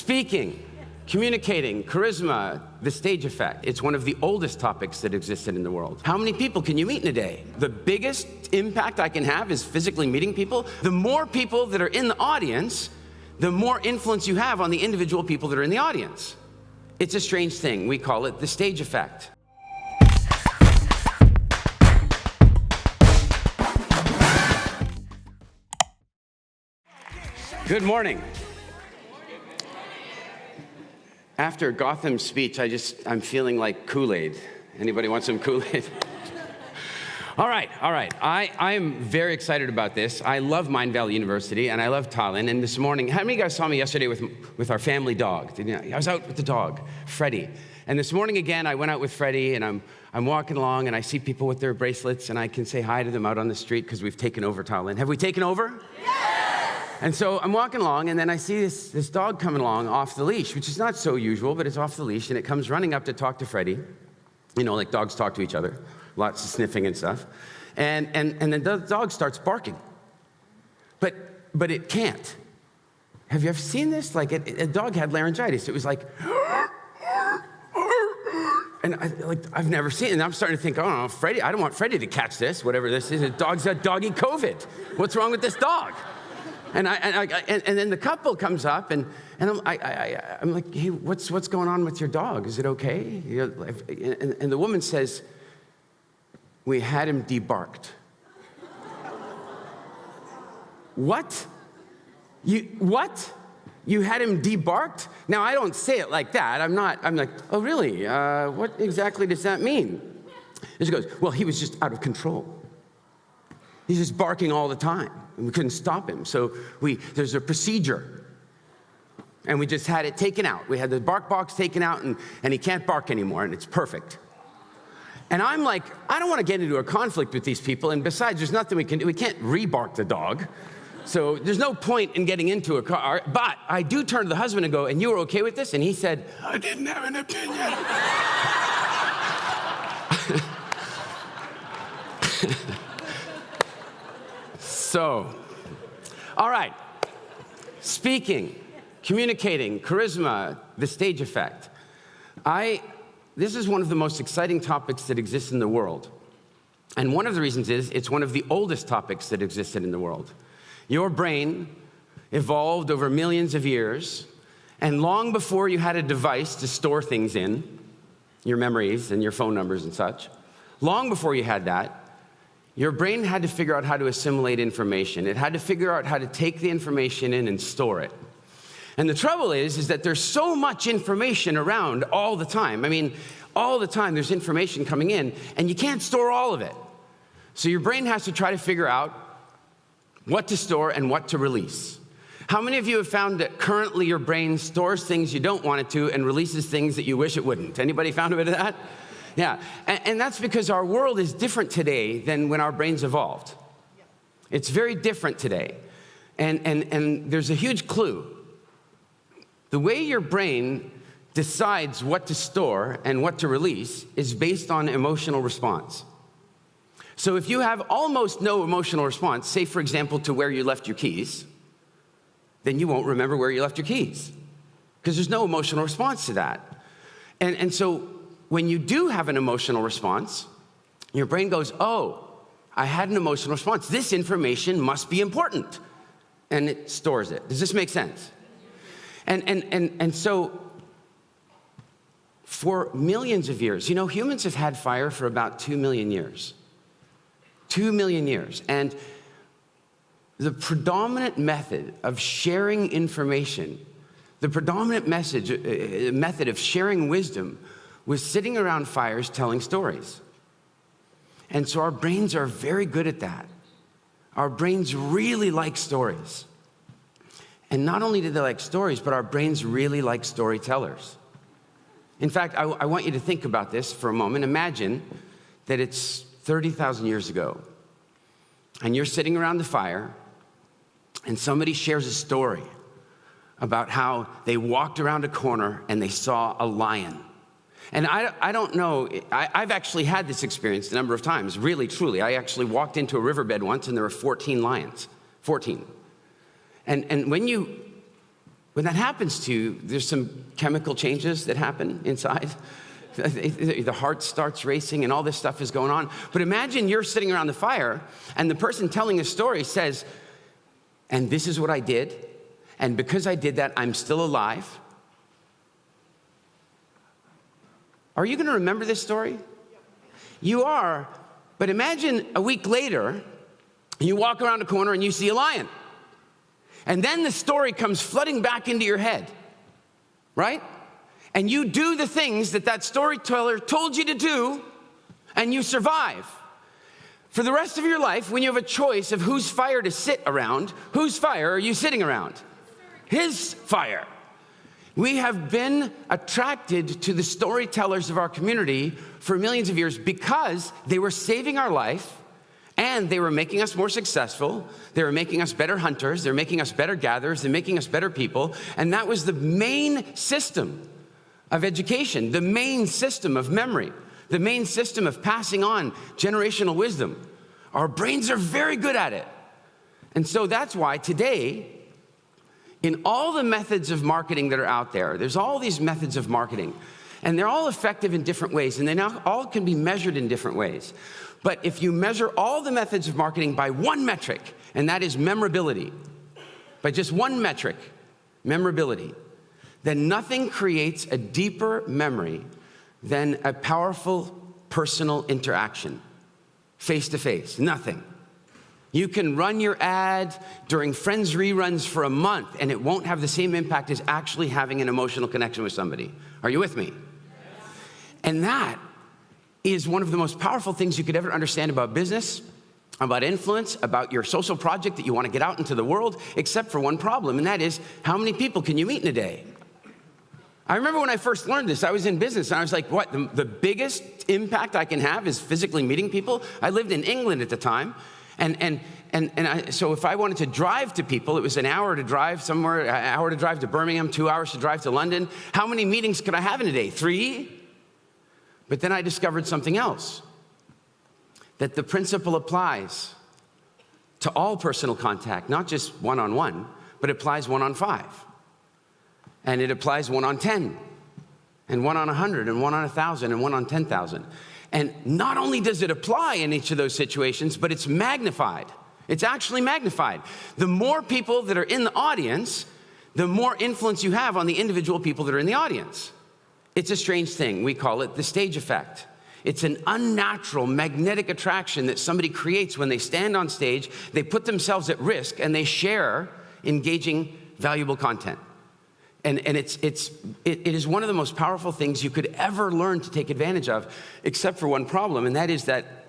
Speaking, communicating, charisma, the stage effect. It's one of the oldest topics that existed in the world. How many people can you meet in a day? The biggest impact I can have is physically meeting people. The more people that are in the audience, the more influence you have on the individual people that are in the audience. It's a strange thing. We call it the stage effect. Good morning. After Gotham's speech, I'm feeling like Kool-Aid. Anybody want some Kool-Aid? All right. I am very excited about this. I love Mindvalley University, and I love Tallinn. And this morning, how many of you guys saw me yesterday with our family dog? I was out with the dog, Freddie. And this morning again, I went out with Freddie, and I'm walking along, and I see people with their bracelets, and I can say hi to them out on the street because we've taken over Tallinn. Have we taken over? And so I'm walking along, and then I see this dog coming along off the leash, which is not so usual, but it's off the leash, and it comes running up to talk to Freddie. You know, like dogs talk to each other, lots of sniffing and stuff. And then the dog starts barking. But it can't. Have you ever seen this? Like, a dog had laryngitis. It was like, and I've never seen it. And I'm starting to think, oh, no, Freddie, I don't want Freddie to catch this, whatever this is. The dog's got doggy COVID. What's wrong with this dog? And then the couple comes up, and I'm like, hey, what's going on with your dog? Is it okay? And the woman says, we had him debarked. What? What? You had him debarked? Now, I don't say it like that. I'm like, oh, really? What exactly does that mean? And she goes, well, he was just out of control. He's just barking all the time, and we couldn't stop him. So there's a procedure, and we just had it taken out. We had the bark box taken out, and he can't bark anymore, and it's perfect. And I'm like, I don't want to get into a conflict with these people, and besides, there's nothing we can do. We can't re-bark the dog, so there's no point in getting into a car. But I do turn to the husband and go, and you were okay with this? And he said, I didn't have an opinion. So, all right, speaking, communicating, charisma, the stage effect. This is one of the most exciting topics that exists in the world. And one of the reasons is it's one of the oldest topics that existed in the world. Your brain evolved over millions of years, and long before you had a device to store things in, your memories and your phone numbers and such, long before you had that, your brain had to figure out how to assimilate information. It had to figure out how to take the information in and store it. And the trouble is that there's so much information around all the time. I mean, all the time there's information coming in, and you can't store all of it. So your brain has to try to figure out what to store and what to release. How many of you have found that currently your brain stores things you don't want it to and releases things that you wish it wouldn't? Anybody found a bit of that? Yeah, and that's because our world is different today than when our brains evolved. It's very different today. And there's a huge clue. The way your brain decides what to store and what to release is based on emotional response. So if you have almost no emotional response, say, for example, to where you left your keys, then you won't remember where you left your keys because there's no emotional response to that. And so when you do have an emotional response, your brain goes, oh, I had an emotional response. This information must be important. And it stores it. Does this make sense? And so for millions of years, you know, humans have had fire for about 2 million years. 2 million years. And the predominant method of sharing information, the predominant method of sharing wisdom was sitting around fires telling stories. And so our brains are very good at that. Our brains really like stories. And not only do they like stories, but our brains really like storytellers. In fact, I want you to think about this for a moment. Imagine that it's 30,000 years ago, and you're sitting around the fire, and somebody shares a story about how they walked around a corner and they saw a lion. And I don't know, I've actually had this experience a number of times, really, truly. I actually walked into a riverbed once and there were 14 lions, 14. And when you when that happens to you, there's some chemical changes that happen inside. The heart starts racing and all this stuff is going on. But imagine you're sitting around the fire and the person telling a story says, and this is what I did, and because I did that, I'm still alive. Are you gonna remember this story? You are, but imagine a week later, you walk around a corner and you see a lion. And then the story comes flooding back into your head, right? And you do the things that that storyteller told you to do, and you survive. For the rest of your life, when you have a choice of whose fire to sit around, whose fire are you sitting around? His fire. We have been attracted to the storytellers of our community for millions of years because they were saving our life, and they were making us more successful. They were making us better hunters. They're making us better gatherers. They're making us better people. And that was the main system of education, the main system of memory, the main system of passing on generational wisdom. Our brains are very good at it. And so that's why today, in all the methods of marketing that are out there, there's all these methods of marketing, and they're all effective in different ways, and they now all can be measured in different ways. But if you measure all the methods of marketing by one metric, and that is memorability, by just one metric, memorability, then nothing creates a deeper memory than a powerful personal interaction, face-to-face, nothing. You can run your ad during Friends reruns for a month, and it won't have the same impact as actually having an emotional connection with somebody. Are you with me? Yes. And that is one of the most powerful things you could ever understand about business, about influence, about your social project that you want to get out into the world, except for one problem, and that is, how many people can you meet in a day? I remember when I first learned this, I was in business, and I was like, what, the biggest impact I can have is physically meeting people? I lived in England at the time, so if I wanted to drive to people, it was an hour to drive somewhere, an hour to drive to Birmingham, 2 hours to drive to London. How many meetings could I have in a day? 3? But then I discovered something else, that the principle applies to all personal contact, not just one-on-one, but it applies 1 on 5. And it applies 1 on 10, and 1 on 100, and 1 on 1,000, and 1 on 10,000. And not only does it apply in each of those situations, but it's magnified. It's actually magnified. The more people that are in the audience, the more influence you have on the individual people that are in the audience. It's a strange thing. We call it the stage effect. It's an unnatural magnetic attraction that somebody creates when they stand on stage, they put themselves at risk, and they share engaging, valuable content. And it is one of the most powerful things you could ever learn to take advantage of, except for one problem, and that is that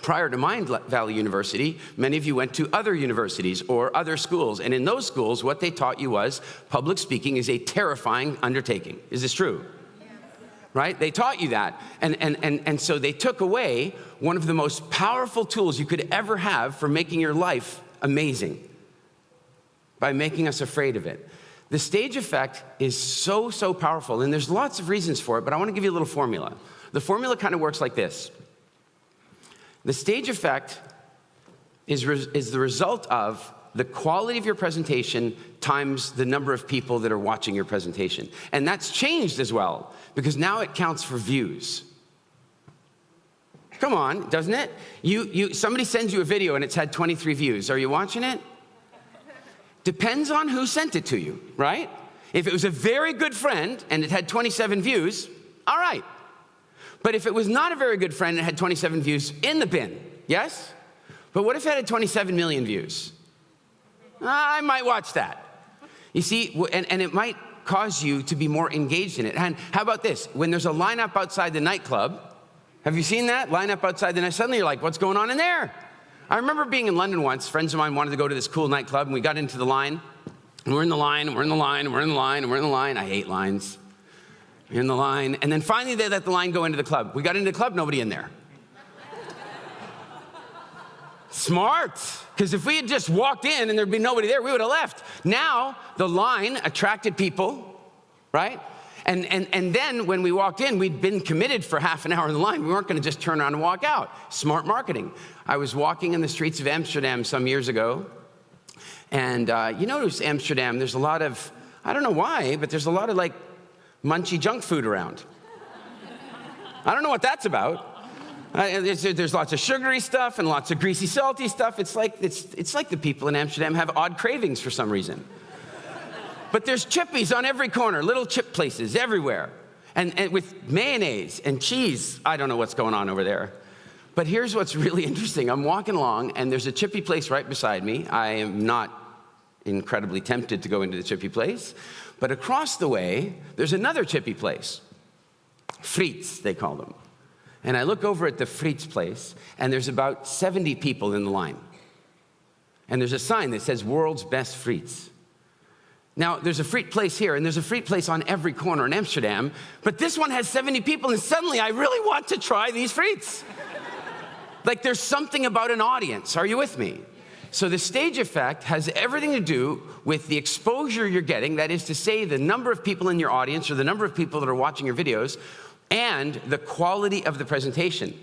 prior to Mindvalley University, many of you went to other universities or other schools, and in those schools, what they taught you was public speaking is a terrifying undertaking. Is this true? Right? They taught you that, and so they took away one of the most powerful tools you could ever have for making your life amazing by making us afraid of it. The stage effect is so powerful, and there's lots of reasons for it, but I want to give you a little formula. The formula kind of works like this. The stage effect is the result of the quality of your presentation times the number of people that are watching your presentation. And that's changed as well, because now it counts for views. Come on, doesn't it? Somebody sends you a video and it's had 23 views. Are you watching it? Depends on who sent it to you, right? If it was a very good friend and it had 27 views, all right. But if it was not a very good friend and it had 27 views, in the bin, yes? But what if it had 27 million views? I might watch that. You see, and it might cause you to be more engaged in it. And how about this? When there's a lineup outside the nightclub, have you seen that? Lineup outside the night, suddenly you're like, what's going on in there? I remember being in London once. Friends of mine wanted to go to this cool nightclub, and we got into the line. And we're in the line, and we're in the line, and we're in the line, and we're in the line. I hate lines. You're in the line. And then finally, they let the line go into the club. We got into the club, nobody in there. Smart. Because if we had just walked in and there'd be nobody there, we would have left. Now, the line attracted people, right? And then when we walked in, we'd been committed for half an hour in the line. We weren't going to just turn around and walk out. Smart marketing. I was walking in the streets of Amsterdam some years ago. And you notice Amsterdam, there's a lot of I don't know why, but there's a lot of like munchy junk food around. I don't know what that's about. There's lots of sugary stuff and lots of greasy, salty stuff. It's like the people in Amsterdam have odd cravings for some reason. But there's chippies on every corner, little chip places everywhere. And with mayonnaise and cheese. I don't know what's going on over there. But here's what's really interesting. I'm walking along, and there's a chippy place right beside me. I am not incredibly tempted to go into the chippy place. But across the way, there's another chippy place. Friets, they call them. And I look over at the Friets place, and there's about 70 people in the line. And there's a sign that says, World's Best Friets. Now, there's a Friet place here, and there's a Friet place on every corner in Amsterdam, but this one has 70 people, and suddenly I really want to try these Friets. Like, there's something about an audience. Are you with me? So the stage effect has everything to do with the exposure you're getting, that is to say, the number of people in your audience or the number of people that are watching your videos, and the quality of the presentation.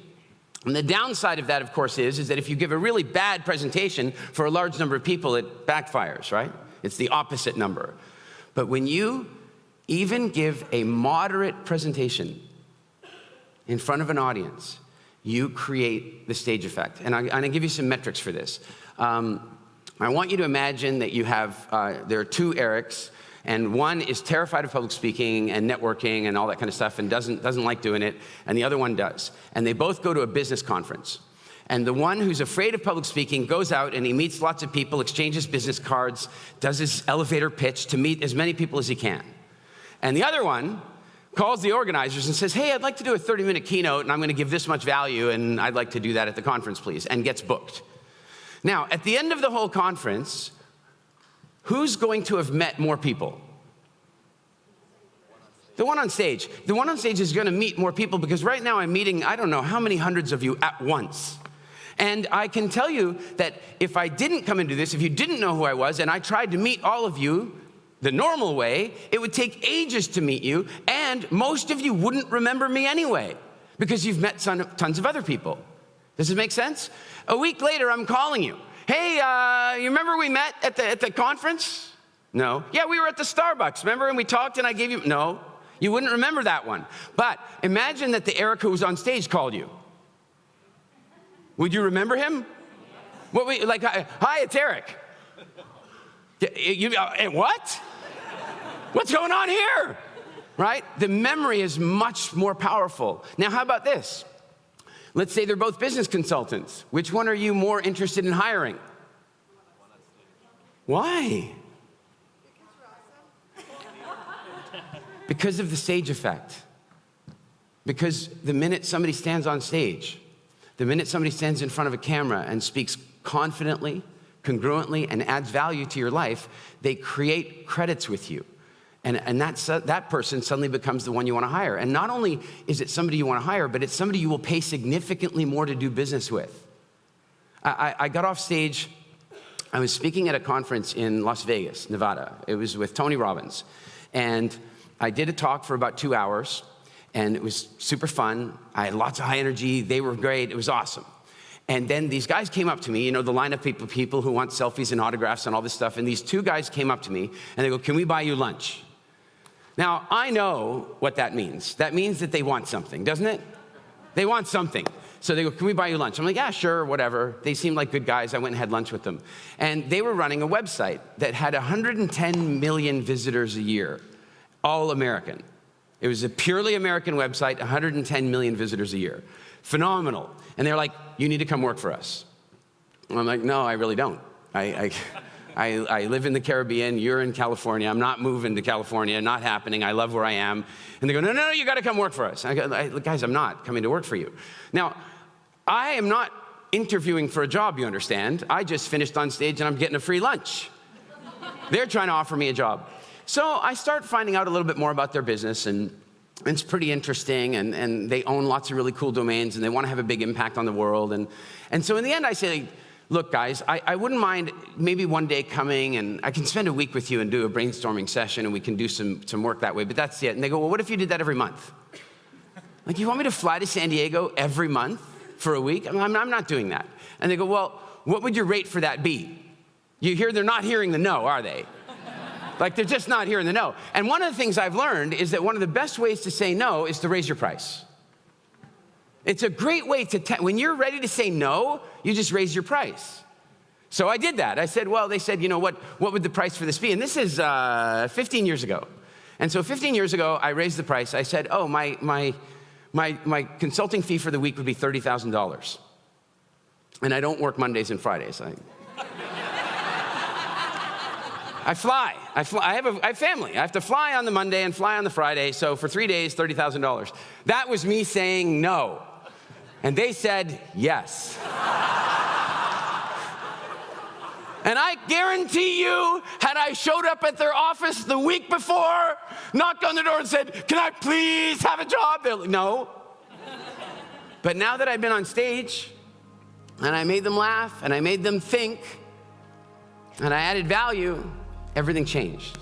And the downside of that, of course, is that if you give a really bad presentation for a large number of people, it backfires, right? It's the opposite number. But when you even give a moderate presentation in front of an audience, you create the stage effect. And I'm going to give you some metrics for this. I want you to imagine that you have, there are two Erics, and one is terrified of public speaking and networking and all that kind of stuff and doesn't like doing it, and the other one does. And they both go to a business conference. And the one who's afraid of public speaking goes out and he meets lots of people, exchanges business cards, does his elevator pitch to meet as many people as he can. And the other one calls the organizers and says, hey, I'd like to do a 30-minute keynote, and I'm going to give this much value, and I'd like to do that at the conference, please, and gets booked. Now, at the end of the whole conference, who's going to have met more people? The one on stage. The one on stage is going to meet more people because right now I'm meeting, I don't know how many hundreds of you at once. And I can tell you that if I didn't come into this, if you didn't know who I was, and I tried to meet all of you the normal way, it would take ages to meet you, and most of you wouldn't remember me anyway because you've met tons of other people. Does it make sense? A week later, I'm calling you. Hey, you remember we met at the conference? No. Yeah, we were at the Starbucks, remember? And we talked and I gave you, no. You wouldn't remember that one. But imagine that the Eric who was on stage called you. Would you remember him? Like, hi, it's Eric. What? What's going on here? Right? The memory is much more powerful. Now, how about this? Let's say they're both business consultants. Which one are you more interested in hiring? Why? Because of the stage effect. Because the minute somebody stands on stage, the minute somebody stands in front of a camera and speaks confidently, congruently, and adds value to your life, they create credits with you. And that person suddenly becomes the one you want to hire. And not only is it somebody you want to hire, but it's somebody you will pay significantly more to do business with. I got off stage. I was speaking at a conference in Las Vegas, Nevada. It was with Tony Robbins. And I did a talk for about 2 hours, and it was super fun. I had lots of high energy. They were great. It was awesome. And then these guys came up to me, you know, the line of people who want selfies and autographs and all this stuff. And these two guys came up to me, and they go, can we buy you lunch? Now, I know what that means. That means that they want something, doesn't it? They want something. So they go, can we buy you lunch? I'm like, yeah, sure, whatever. They seemed like good guys. I went and had lunch with them. And they were running a website that had 110 million visitors a year, all American. It was a purely American website, 110 million visitors a year. Phenomenal. And they're like, you need to come work for us. And I'm like, no, I really don't. I live in the Caribbean, you're in California, I'm not moving to California, not happening, I love where I am. And they go, no, you gotta come work for us. I go, guys, I'm not coming to work for you. Now, I am not interviewing for a job, you understand. I just finished on stage and I'm getting a free lunch. They're trying to offer me a job. So I start finding out a little bit more about their business, and it's pretty interesting, and they own lots of really cool domains, and they wanna have a big impact on the world. And so in the end, I say, look, guys, I wouldn't mind maybe one day coming, and I can spend a week with you and do a brainstorming session, and we can do some work that way, but that's it. And they go, well, what if you did that every month? Like, you want me to fly to San Diego every month for a week? I'm not doing that. And they go, well, what would your rate for that be? You hear they're not hearing the no, are they? Like they're just not hearing the no. And one of the things I've learned is that one of the best ways to say no is to raise your price. It's a great way when you're ready to say no, you just raise your price. So I did that. I said, well, they said, what would the price for this be? And this is 15 years ago. And so 15 years ago, I raised the price. I said, oh, my consulting fee for the week would be $30,000. And I don't work Mondays and Fridays. I fly. I have family. I have to fly on the Monday and fly on the Friday. So for 3 days, $30,000. That was me saying no. And they said yes. And I guarantee you, had I showed up at their office the week before, knocked on the door and said, can I please have a job? They're like, no. But now that I've been on stage, and I made them laugh, and I made them think, and I added value, everything changed.